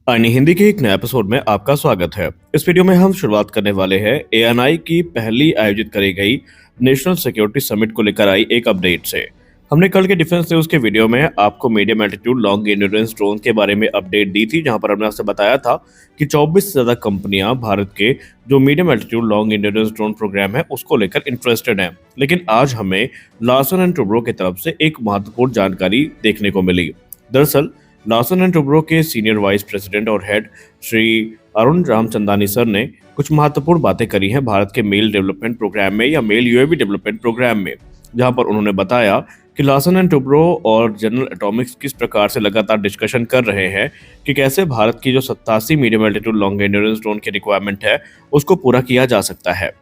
आईनी हिंदी के एक नए एपिसोड में आपका स्वागत है। इस वीडियो में हम शुरुआत करने वाले हैं एएनआई की पहली आयोजित करी गई नेशनल सिक्योरिटी समिट को लेकर आई एक अपडेट से। हमने कल के डिफेंस न्यूज के वीडियो में आपको medium altitude long endurance drone के बारे में अपडेट दी थी, जहां पर हमने आपसे बताया था कि 24 से ज्यादा कंपनियां भारत के जो medium altitude long endurance drone program है उसको लेकर इंटरेस्टेड हैं। लेकिन आज हमें लार्सन एंड टुब्रो की तरफ से एक महत्वपूर्ण जानकारी देखने को मिली। दरअसल लार्सन एंड टुब्रो के सीनियर वाइस प्रेसिडेंट और हेड श्री अरुण रामचंदानी सर ने कुछ महत्वपूर्ण बातें करी हैं भारत के मेल डेवलपमेंट प्रोग्राम में या मेल यूएवी डेवलपमेंट प्रोग्राम में, जहां पर उन्होंने बताया कि लार्सन एंड टुब्रो और जनरल एटॉमिक्स किस प्रकार से लगातार डिस्कशन कर रहे हैं कि कैसे भारत की जो 87 medium altitude long endurance drone की रिक्वायरमेंट है उसको पूरा किया जा सकता है।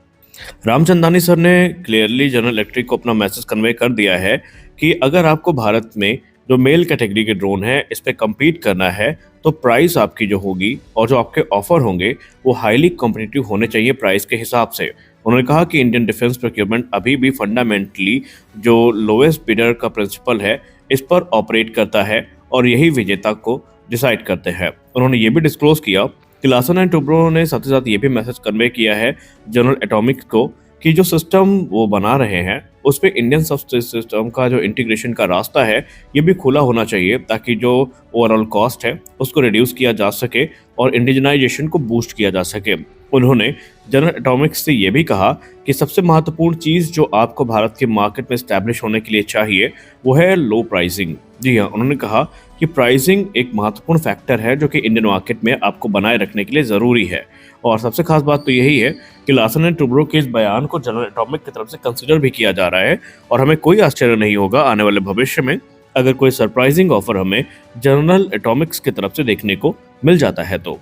रामचंदानी सर ने क्लियरली जनरल इलेक्ट्रिक को अपना मैसेज कन्वे कर दिया है कि अगर आपको भारत में जो मेल कैटेगरी के ड्रोन है इस पे कम्पीट करना है तो प्राइस आपकी जो होगी और जो आपके ऑफर होंगे वो हाईली कॉम्पिटिटिव होने चाहिए प्राइस के हिसाब से। उन्होंने कहा कि इंडियन डिफेंस प्रोक्योरमेंट अभी भी फंडामेंटली जो लोएस्ट बिडर का प्रिंसिपल है इस पर ऑपरेट करता है और यही विजेता को डिसाइड करते हैं। उन्होंने ये भी डिस्क्लोज किया कि लार्सन एंड टुब्रो ने साथ ही साथ ये भी मैसेज कन्वे किया है जनरल एटॉमिक्स को कि जो सिस्टम वो बना रहे हैं उस पर इंडियन सिस्टम का जो इंटीग्रेशन का रास्ता है ये भी खुला होना चाहिए ताकि जो ओवरऑल कॉस्ट है उसको रिड्यूस किया जा सके और इंडिजनाइजेशन को बूस्ट किया जा सके। उन्होंने जनरल एटॉमिक्स से ये भी कहा कि सबसे महत्वपूर्ण चीज़ जो आपको भारत के मार्केट में स्टैब्लिश होने के लिए चाहिए वो है लो प्राइसिंग। जी हाँ, उन्होंने कहा कि प्राइसिंग एक महत्वपूर्ण फैक्टर है जो कि इंडियन मार्केट में आपको बनाए रखने के लिए ज़रूरी है। और सबसे खास बात तो यही है कि लार्सन एंड टुब्रो के इस बयान को जनरल एटॉमिक की तरफ से कंसीडर भी किया जा रहा है और हमें कोई आश्चर्य नहीं होगा आने वाले भविष्य में अगर कोई सरप्राइजिंग ऑफर हमें जनरल एटॉमिक्स की तरफ से देखने को मिल जाता है। तो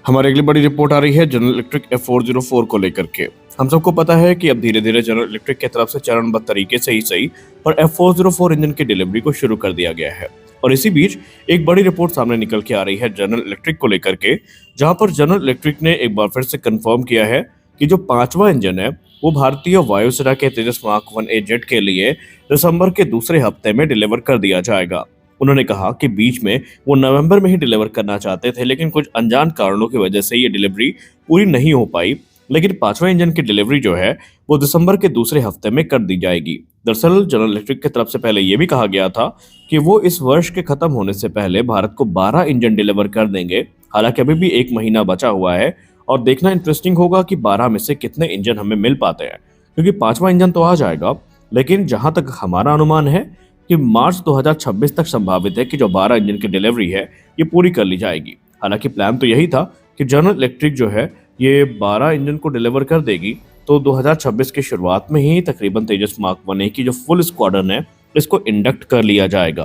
हमारी अगली बड़ी रिपोर्ट आ रही है जनरल इलेक्ट्रिक F404 को लेकर के। हम सबको पता है कि अब धीरे धीरे जनरल इलेक्ट्रिक की तरफ से चरणबद्ध तरीके से ही सही पर F404 इंजन की डिलीवरी को शुरू कर दिया गया है। और इसी बीच एक बड़ी रिपोर्ट सामने निकल के आ रही है जनरल इलेक्ट्रिक को लेकर के, जहां पर जनरल इलेक्ट्रिक ने एक बार फिर से कंफर्म किया है कि जो 5वां इंजन है वो भारतीय वायुसेना के तेजस मार्क 1A जेट के लिए दिसंबर के दूसरे हफ्ते में डिलीवर कर दिया जाएगा। उन्होंने कहा कि बीच में वो नवंबर में ही डिलीवर करना चाहते थे, लेकिन कुछ अनजान कारणों की वजह से ये डिलीवरी पूरी नहीं हो पाई। लेकिन 5वां इंजन की डिलीवरी जो है वो दिसंबर के दूसरे हफ्ते में कर दी जाएगी। दरअसल जनरल इलेक्ट्रिक की तरफ से पहले ये भी कहा गया था कि वो इस वर्ष के खत्म होने से पहले भारत को 12 इंजन डिलीवर कर देंगे। हालांकि अभी भी 1 महीना बचा हुआ है और देखना इंटरेस्टिंग होगा कि 12 में से कितने इंजन हमें मिल पाते हैं, क्योंकि 5वां इंजन तो आ जाएगा, लेकिन जहां तक हमारा अनुमान है कि मार्च 2026 तक संभावित है कि जो 12 इंजन की डिलीवरी है ये पूरी कर ली जाएगी। हालांकि प्लान तो यही था कि जनरल इलेक्ट्रिक जो है ये 12 इंजन को डिलीवर कर देगी तो 2026 की शुरुआत में ही तकरीबन तेजस मार्क 1A की जो फुल स्क्वाड्रन है इसको इंडक्ट कर लिया जाएगा,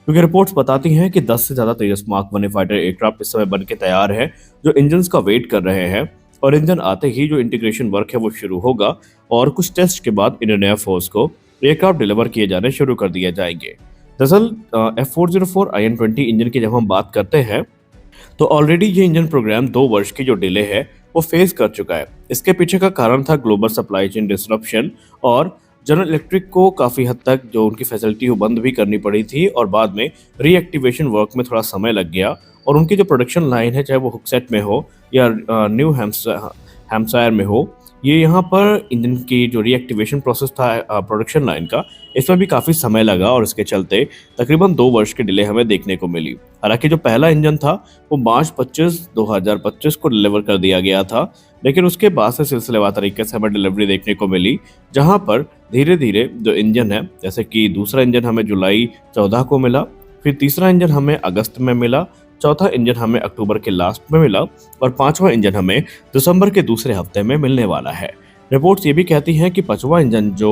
क्योंकि रिपोर्ट्स बताती हैं कि 10 से ज़्यादा तेजस मार्क 1A फाइटर एयरक्राफ्ट इस समय बन के तैयार है जो इंजन का वेट कर रहे हैं। और इंजन आते ही जो इंटीग्रेशन वर्क है वो शुरू होगा और कुछ टेस्ट के बाद इंडियन एयरफोर्स को एयरक्राफ्ट डिलीवर किए जाने शुरू कर दिए जाएंगे। दरअसल F404 IN-20 इंजन की जब हम बात करते हैं तो ऑलरेडी ये इंजन प्रोग्राम 2 वर्ष की जो डिले है वो फेस कर चुका है। इसके पीछे का कारण था ग्लोबल सप्लाई चेन डिसरप्शन और जनरल इलेक्ट्रिक को काफ़ी हद तक जो उनकी फैसिलिटी वो बंद भी करनी पड़ी थी और बाद में रीएक्टिवेशन वर्क में थोड़ा समय लग गया। और उनकी जो प्रोडक्शन लाइन है, चाहे वो हुकसेट में हो या न्यू हैम्पशायर में हो, ये यहाँ पर इंजन की जो रीएक्टिवेशन प्रोसेस था प्रोडक्शन लाइन का, इसमें भी काफ़ी समय लगा और इसके चलते तकरीबन 2 वर्ष की डिले हमें देखने को मिली। हालांकि जो पहला इंजन था वो मार्च 25, 2025 को डिलीवर कर दिया गया था, लेकिन उसके बाद से सिलसिलेवार तरीके से हमें डिलीवरी देखने को मिली, जहाँ पर धीरे धीरे जो इंजन है, जैसे कि दूसरा इंजन हमें जुलाई 14 को मिला, फिर तीसरा इंजन हमें अगस्त में मिला, चौथा इंजन हमें अक्टूबर के लास्ट में मिला और 5वां इंजन हमें दिसंबर के दूसरे हफ्ते में मिलने वाला है। रिपोर्ट्स ये भी कहती हैं कि 5वां इंजन जो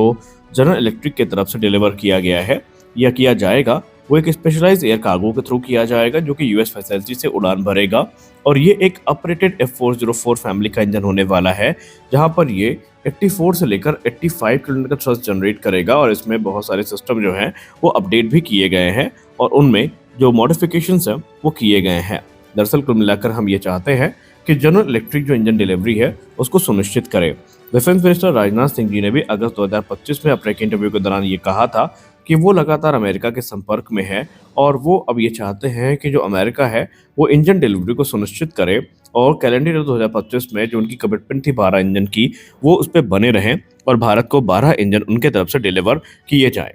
जनरल इलेक्ट्रिक की तरफ से डिलीवर किया गया है या किया जाएगा वो एक स्पेशलाइज्ड एयर कार्गो के थ्रू किया जाएगा जो कि यूएस फैसिलिटी से उड़ान भरेगा। और ये एक अपरेटेड F404 फैमिली का इंजन होने वाला है, जहाँ पर ये 84 से लेकर 85 किलोमीटर का थ्रस्ट जनरेट करेगा और इसमें बहुत सारे सिस्टम जो हैं वो अपडेट भी किए गए हैं और उनमें जो मॉडिफिकेशंस हैं वो किए गए हैं। दरअसल कुल मिलाकर हम ये चाहते हैं कि जनरल इलेक्ट्रिक जो इंजन डिलीवरी है उसको सुनिश्चित करे। डिफेंस मिनिस्टर राजनाथ सिंह जी ने भी अगस्त 2025 में अपने इंटरव्यू के दौरान ये कहा था कि वो लगातार अमेरिका के संपर्क में है और वो अब ये चाहते हैं कि जो अमेरिका है वो इंजन डिलीवरी को सुनिश्चित करे और कैलेंडर ईयर 2025 में जो उनकी कमिटमेंट थी 12 इंजन की वो उस पर बने रहें और भारत को 12 इंजन उनके तरफ से डिलीवर किए जाए।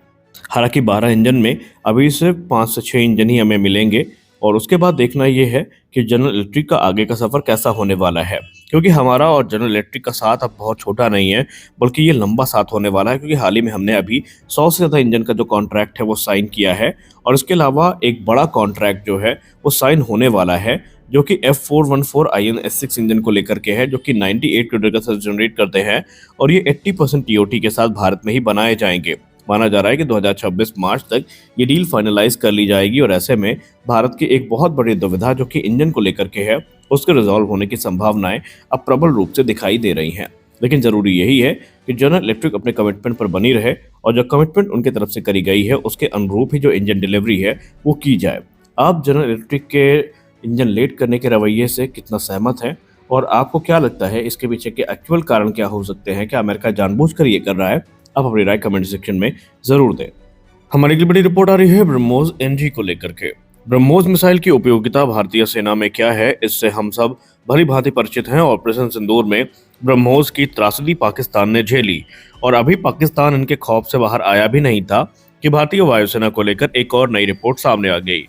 हालांकि 12 इंजन में अभी सिर्फ 5 से 6 इंजन ही हमें मिलेंगे और उसके बाद देखना ये है कि जनरल इलेक्ट्रिक का आगे का सफ़र कैसा होने वाला है, क्योंकि हमारा और जनरल इलेक्ट्रिक का साथ अब बहुत छोटा नहीं है बल्कि ये लंबा साथ होने वाला है, क्योंकि हाल ही में हमने अभी 100 से ज़्यादा इंजन का जो कॉन्ट्रैक्ट है वो साइन किया है और इसके अलावा एक बड़ा कॉन्ट्रैक्ट जो है वो साइन होने वाला है जो कि F414IN S6 इंजन को लेकर के है, जो कि 98 किलोमीटर का थ्रस्ट जनरेट करते हैं और ये 80% टीओटी के साथ भारत में ही बनाए जाएंगे। माना जा रहा है कि 2026 मार्च तक ये डील फाइनलाइज कर ली जाएगी और ऐसे में भारत की एक बहुत बड़ी दुविधा जो कि इंजन को लेकर के है उसके रिजॉल्व होने की संभावनाएं अब प्रबल रूप से दिखाई दे रही हैं। लेकिन जरूरी यही है कि जनरल इलेक्ट्रिक अपने कमिटमेंट पर बनी रहे और जो कमिटमेंट उनके तरफ से करी गई है उसके अनुरूप ही जो इंजन डिलीवरी है वो की जाए। आप जनरल इलेक्ट्रिक के इंजन लेट करने के रवैये से कितना सहमत है और आपको क्या लगता है इसके पीछे के एक्चुअल कारण क्या हो सकते हैं? क्या अमेरिका जानबूझकर ये कर रहा है? आप अपनी राय कमेंट सेक्शन में जरूर दें। हमारी अगली बड़ी रिपोर्ट आ रही है ब्रह्मोस एनजी को लेकर के। ब्रह्मोस मिसाइल की उपयोगिता भारतीय सेना में क्या है, इससे हम सब भली भांति परिचित हैं। ऑपरेशन सिंदूर में ब्रह्मोस की त्रासदी पाकिस्तान ने झेली और अभी पाकिस्तान इनके खौफ से बाहर आया भी नहीं था कि भारतीय वायुसेना को लेकर एक और नई रिपोर्ट सामने आ गई।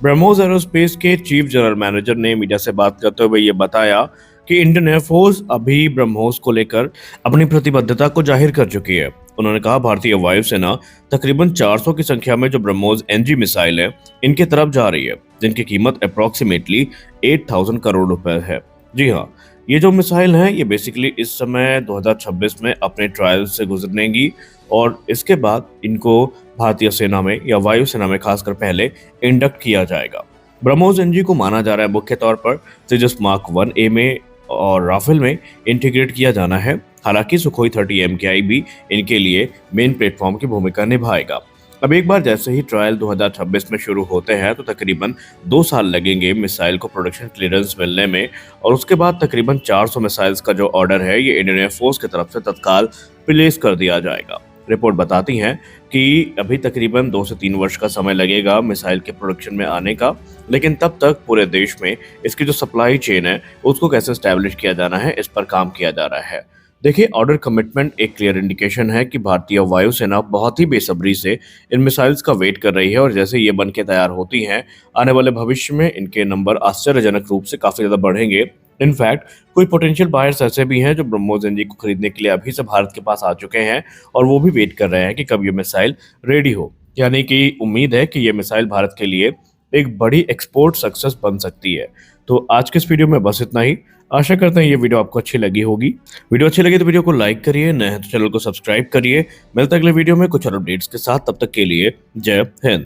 ब्रह्मोस एरोस्पेस के चीफ जनरल मैनेजर ने मीडिया से बात करते हुए ये बताया कि इंडियन एयरफोर्स अभी ब्रह्मोस को लेकर अपनी प्रतिबद्धता को जाहिर कर चुकी है। उन्होंने कहा भारतीय वायुसेना तकरीबन 400 की संख्या में जो ब्रह्मोस एनजी मिसाइल है इनके तरफ जा रही है, जिनकी कीमत अप्रोक्सीमेटली 8000 करोड़ रुपए है। जी हाँ, ये जो मिसाइल हैं ये बेसिकली इस समय 2026 में अपने ट्रायल से गुजरनेगी और इसके बाद इनको भारतीय सेना में या वायुसेना में खासकर पहले इंडक्ट किया जाएगा। ब्रह्मोस एनजी को माना जा रहा है मुख्य तौर पर तेजस मार्क 1A में और राफेल में इंटीग्रेट किया जाना है। हालांकि सुखोई 30 MKI भी इनके लिए मेन प्लेटफॉर्म की भूमिका निभाएगा। अब एक बार जैसे ही ट्रायल 2026 में शुरू होते हैं तो तकरीबन 2 साल लगेंगे मिसाइल को प्रोडक्शन क्लियरेंस मिलने में और उसके बाद तकरीबन 400 मिसाइल्स का जो ऑर्डर है ये इंडियन एयरफोर्स की तरफ से तत्काल प्लेस कर दिया जाएगा। रिपोर्ट बताती हैं कि अभी तकरीबन 2 से 3 वर्ष का समय लगेगा मिसाइल के प्रोडक्शन में आने का, लेकिन तब तक पूरे देश में इसकी जो सप्लाई चेन है उसको कैसे स्टैब्लिश किया जाना है इस पर काम किया जा रहा है। देखिए, ऑर्डर कमिटमेंट एक क्लियर इंडिकेशन है कि भारतीय वायुसेना बहुत ही बेसब्री से इन मिसाइल्स का वेट कर रही है और जैसे ये बन के तैयार होती हैं आने वाले भविष्य में इनके नंबर आश्चर्यजनक रूप से काफी ज्यादा बढ़ेंगे। इनफैक्ट कोई पोटेंशियल बायर्स ऐसे भी हैं जो ब्रह्मोस एनजी को खरीदने के लिए अभी से भारत के पास आ चुके हैं और वो भी वेट कर रहे हैं कि कब ये मिसाइल रेडी हो। यानी कि उम्मीद है कि ये मिसाइल भारत के लिए एक बड़ी एक्सपोर्ट सक्सेस बन सकती है। तो आज के इस वीडियो में बस इतना ही। आशा करते हैं ये वीडियो आपको अच्छी लगी होगी। वीडियो अच्छी लगी तो वीडियो को लाइक करिए, नए हैं तो चैनल को सब्सक्राइब करिए। मिलते हैं अगले वीडियो में कुछ और अपडेट्स के साथ, तब तक के लिए जय हिंद।